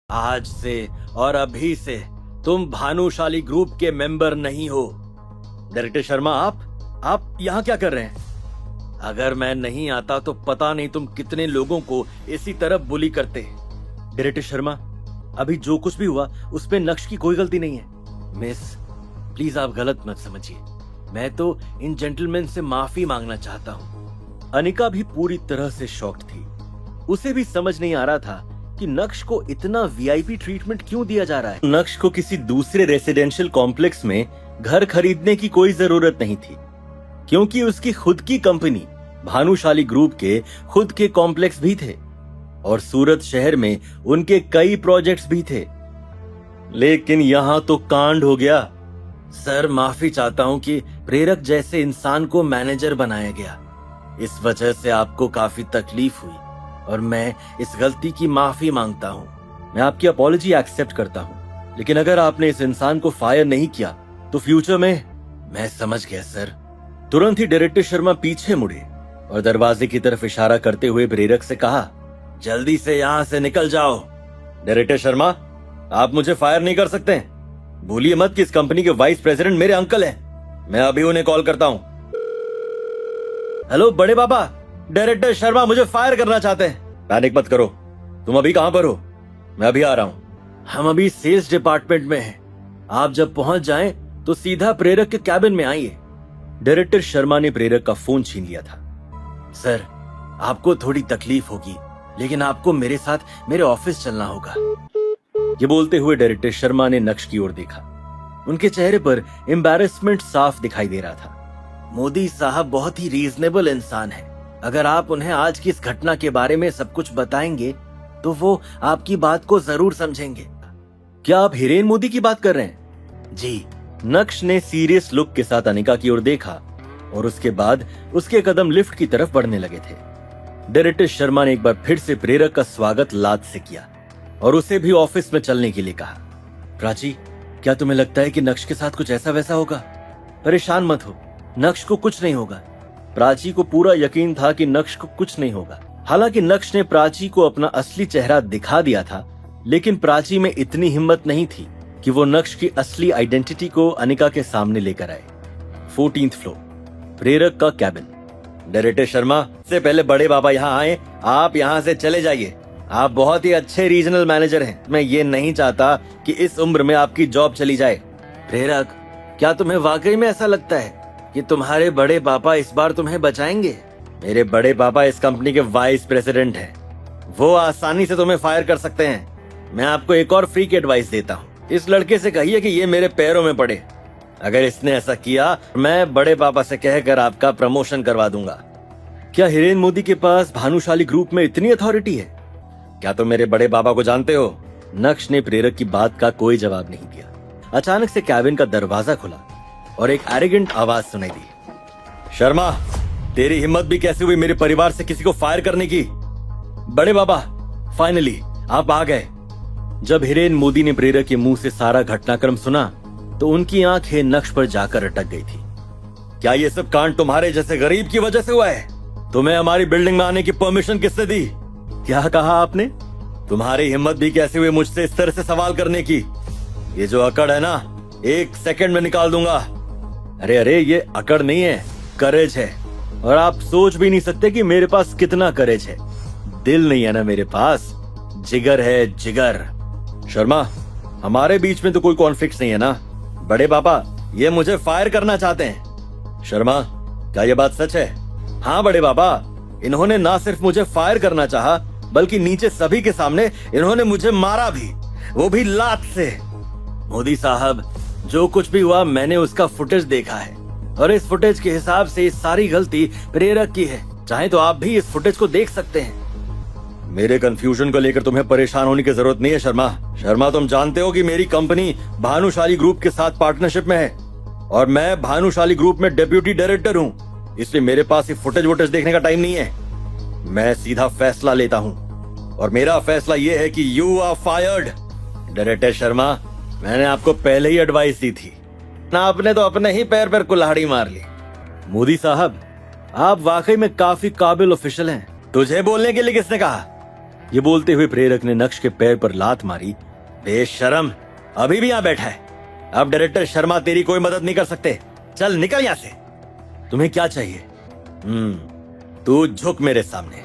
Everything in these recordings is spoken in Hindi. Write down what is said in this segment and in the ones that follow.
आज से और अभी से तुम भानुशाली ग्रुप के मेंबर नहीं हो। डायरेक्टर शर्मा, आप यहाँ क्या कर रहे हैं? अगर मैं नहीं आता तो पता नहीं तुम कितने लोगों को इसी तरह बुली करते। डायरेक्टर शर्मा, अभी जो कुछ भी हुआ उस पे नक्श की कोई गलती नहीं है। मिस, प्लीज आप गलत मत समझिए। मैं तो इन जेंटलमैन से माफी मांगना चाहता हूँ। अनिका भी पूरी तरह से शॉक्ड थी। उसे भी समझ नहीं आ रहा था कि नक्श को इतना वीआईपी ट्रीटमेंट क्यों दिया जा रहा है। नक्श को किसी दूसरे रेसिडेंशियल कॉम्प्लेक्स में घर खरीदने की कोई जरूरत नहीं थी, क्योंकि उसकी खुद की कंपनी भानुशाली ग्रुप के खुद के कॉम्प्लेक्स भी थे और सूरत शहर में उनके कई प्रोजेक्ट्स भी थे। लेकिन यहाँ तो कांड हो गया। सर, माफी चाहता हूँ कि प्रेरक जैसे इंसान को मैनेजर बनाया गया। इस वजह से आपको काफी तकलीफ हुई और मैं इस गलती की माफी मांगता हूँ। मैं आपकी अपॉलॉजी एक्सेप्ट करता हूँ, लेकिन अगर आपने इस इंसान को फायर नहीं किया तो फ्यूचर में। मैं समझ गया सर। तुरंत ही डायरेक्टर शर्मा पीछे मुड़े और दरवाजे की तरफ इशारा करते हुए प्रेरक से कहा, जल्दी से यहाँ से निकल जाओ। डायरेक्टर शर्मा, आप मुझे फायर नहीं कर सकते। भूलिए मत कि इस कंपनी के वाइस प्रेसिडेंट मेरे अंकल हैं। मैं अभी उन्हें कॉल करता हूँ। हेलो बड़े बाबा, डायरेक्टर शर्मा मुझे फायर करना चाहते हैं। पैनिक मत करो। तुम अभी कहाँ पर हो? मैं अभी आ रहा हूँ। हम अभी सेल्स डिपार्टमेंट में हैं। आप जब पहुंच जाएं तो सीधा प्रेरक के कैबिन में आइए। डायरेक्टर शर्मा ने प्रेरक का फोन छीन लिया था। सर, आपको थोड़ी तकलीफ होगी, लेकिन आपको मेरे साथ मेरे ऑफिस चलना होगा। ये बोलते हुए डायरेक्टर शर्मा ने नक्श की ओर देखा। उनके चेहरे पर एम्बैरेसमेंट साफ दिखाई दे रहा था। मोदी साहब बहुत ही रीजनेबल इंसान है। अगर आप उन्हें आज की इस घटना के बारे में सब कुछ बताएंगे तो वो आपकी बात को जरूर समझेंगे। क्या आप हिरेन मोदी की बात कर रहे हैं? जी। नक्श ने सीरियस लुक के साथ अनिका की ओर देखा और उसके बाद उसके कदम लिफ्ट की तरफ बढ़ने लगे थे। डायरेक्टर शर्मा ने एक बार फिर से प्रेरक का स्वागत लाद से किया और उसे भी ऑफिस में चलने के लिए कहा। प्राची, क्या तुम्हें लगता है कि नक्श के साथ कुछ ऐसा वैसा होगा? परेशान मत हो, नक्श को कुछ नहीं होगा। प्राची को पूरा यकीन था कि नक्श को कुछ नहीं होगा। हालांकि नक्श ने प्राची को अपना असली चेहरा दिखा दिया था, लेकिन प्राची में इतनी हिम्मत नहीं थी कि वो नक्श की असली आइडेंटिटी को अनिका के सामने लेकर आए। 14th फ्लोर, प्रेरक का कैबिन। डायरेक्टर शर्मा, से पहले बड़े बाबा यहाँ आए, आप यहाँ से चले जाइए। आप बहुत ही अच्छे रीजनल मैनेजर हैं। मैं ये नहीं चाहता कि इस उम्र में आपकी जॉब चली जाए। प्रेरक, क्या तुम्हें वाकई में ऐसा लगता है कि तुम्हारे बड़े पापा इस बार तुम्हें बचाएंगे? मेरे बड़े पापा इस कंपनी के वाइस प्रेसिडेंट हैं। वो आसानी से तुम्हें फायर कर सकते हैं। मैं आपको एक और फ्री की एडवाइस देता हूँ। इस लड़के से कहिए कि ये मेरे पैरों में पड़े। अगर इसने ऐसा किया, मैं बड़े पापा से कहकर आपका प्रमोशन करवा दूंगा। क्या हिरेन मोदी के पास भानुशाली ग्रुप में इतनी अथॉरिटी है? क्या तुम मेरे बड़े पापा को जानते हो? नक्श ने प्रेरक की बात का कोई जवाब नहीं दिया। अचानक से कैबिन का दरवाजा खुला और एक एरोगेंट आवाज सुनाई दी। शर्मा, तेरी हिम्मत भी कैसे हुई मेरे परिवार से किसी को फायर करने की? बड़े बाबा, फाइनली आप आ गए। जब हिरेन मोदी ने प्रेरक के मुंह से सारा घटनाक्रम सुना तो उनकी आंखें नक्श पर जाकर अटक गई थी। क्या ये सब कांड तुम्हारे जैसे गरीब की वजह से हुआ है? तुम्हें हमारी बिल्डिंग में आने की परमिशन किसने दी? क्या कहा आपने? तुम्हारी हिम्मत भी कैसे हुई मुझसे इस तरह से सवाल करने की? ये जो अकड़ है ना, 1 सेकंड में निकाल दूंगा। अरे ये अकड़ नहीं है, करेज है। और आप सोच भी नहीं सकते कि मेरे पास कितना करेज है। दिल नहीं है ना मेरे पास, जिगर है, जिगर। शर्मा, हमारे बीच में तो कोई कॉन्फ्लिक्ट नहीं है ना? बड़े पापा, ये मुझे फायर करना चाहते हैं। शर्मा, क्या ये बात सच है? हाँ बड़े पापा, इन्होंने ना सिर्फ मुझे फायर करना चाहा, बल्कि नीचे सभी के सामने इन्होंने मुझे मारा भी, वो भी लात से। मोदी साहब, जो कुछ भी हुआ मैंने उसका फुटेज देखा है और इस फुटेज के हिसाब से इस सारी गलती प्रेरक की है। चाहे तो आप भी इस फुटेज को देख सकते हैं। मेरे कंफ्यूजन को लेकर तुम्हें परेशान होने की जरूरत नहीं है शर्मा। शर्मा, तुम जानते हो कि मेरी कंपनी भानुशाली ग्रुप के साथ पार्टनरशिप में है और मैं भानुशाली ग्रुप में डेप्यूटी डायरेक्टर हूँ, इसलिए मेरे पास ये फुटेज वुटेज देखने का टाइम नहीं है। मैं सीधा फैसला लेता हूँ और मेरा फैसला ये है कि you are fired. Director Sharma, मैंने आपको पहले ही एडवाइस दी थी ना, आपने तो अपने ही पैर पर कुल्हाड़ी मार ली। मोदी साहब, आप वाकई में काफी काबिल ऑफिशियल हैं। तुझे बोलने के लिए किसने कहा? ये बोलते हुए प्रेरक ने नक्श के पैर पर लात मारी। बेशरम, अभी भी यहाँ बैठा है। अब डायरेक्टर शर्मा तेरी कोई मदद नहीं कर सकते। चल निकल यहाँ से। तुम्हें क्या चाहिए? तू झुक मेरे सामने,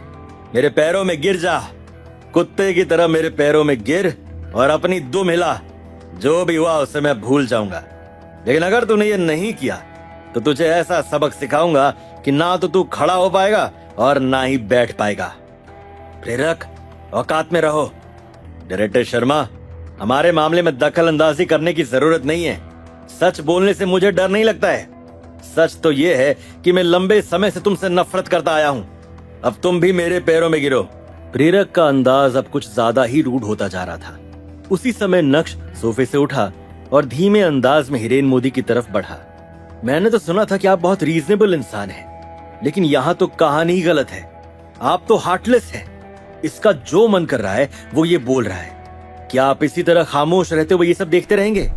मेरे पैरों में गिर जा। कुत्ते की तरह मेरे पैरों में गिर और अपनी दुम हिला। जो भी हुआ उसे मैं भूल जाऊंगा, लेकिन अगर तूने ये नहीं किया तो तुझे ऐसा सबक सिखाऊंगा कि ना तो तू खड़ा हो पाएगा और ना ही बैठ पाएगा। प्रेरक, औकात में रहो। डायरेक्टर शर्मा, हमारे मामले में दखल अंदाजी करने की जरूरत नहीं है। सच बोलने से मुझे डर नहीं लगता है। सच तो ये है कि मैं लंबे समय से तुमसे नफरत करता आया हूँ। अब तुम भी मेरे पैरों में गिरो। प्रेरक का अंदाज अब कुछ ज्यादा ही रूड होता जा रहा था। उसी समय नक्श सोफे से उठा और धीमे अंदाज में हिरेन मोदी की तरफ बढ़ा। मैंने तो सुना था कि आप बहुत रीजनेबल इंसान हैं, लेकिन यहाँ तो कहानी ही गलत है। आप तो हार्टलेस हैं। इसका जो मन कर रहा है वो ये बोल रहा है। क्या आप इसी तरह खामोश रहते हुए ये सब देखते रहेंगे?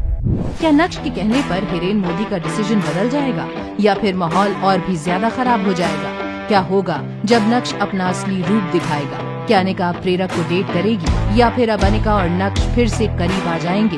क्या नक्श के कहने पर हिरेन मोदी का डिसीजन बदल जाएगा या फिर माहौल और भी ज्यादा खराब हो जाएगा? क्या होगा जब नक्श अपना असली रूप दिखाएगा? क्या अनिका प्रेरक को डेट करेगी या फिर अब अनिका और नक्श फिर से करीब आ जाएंगे?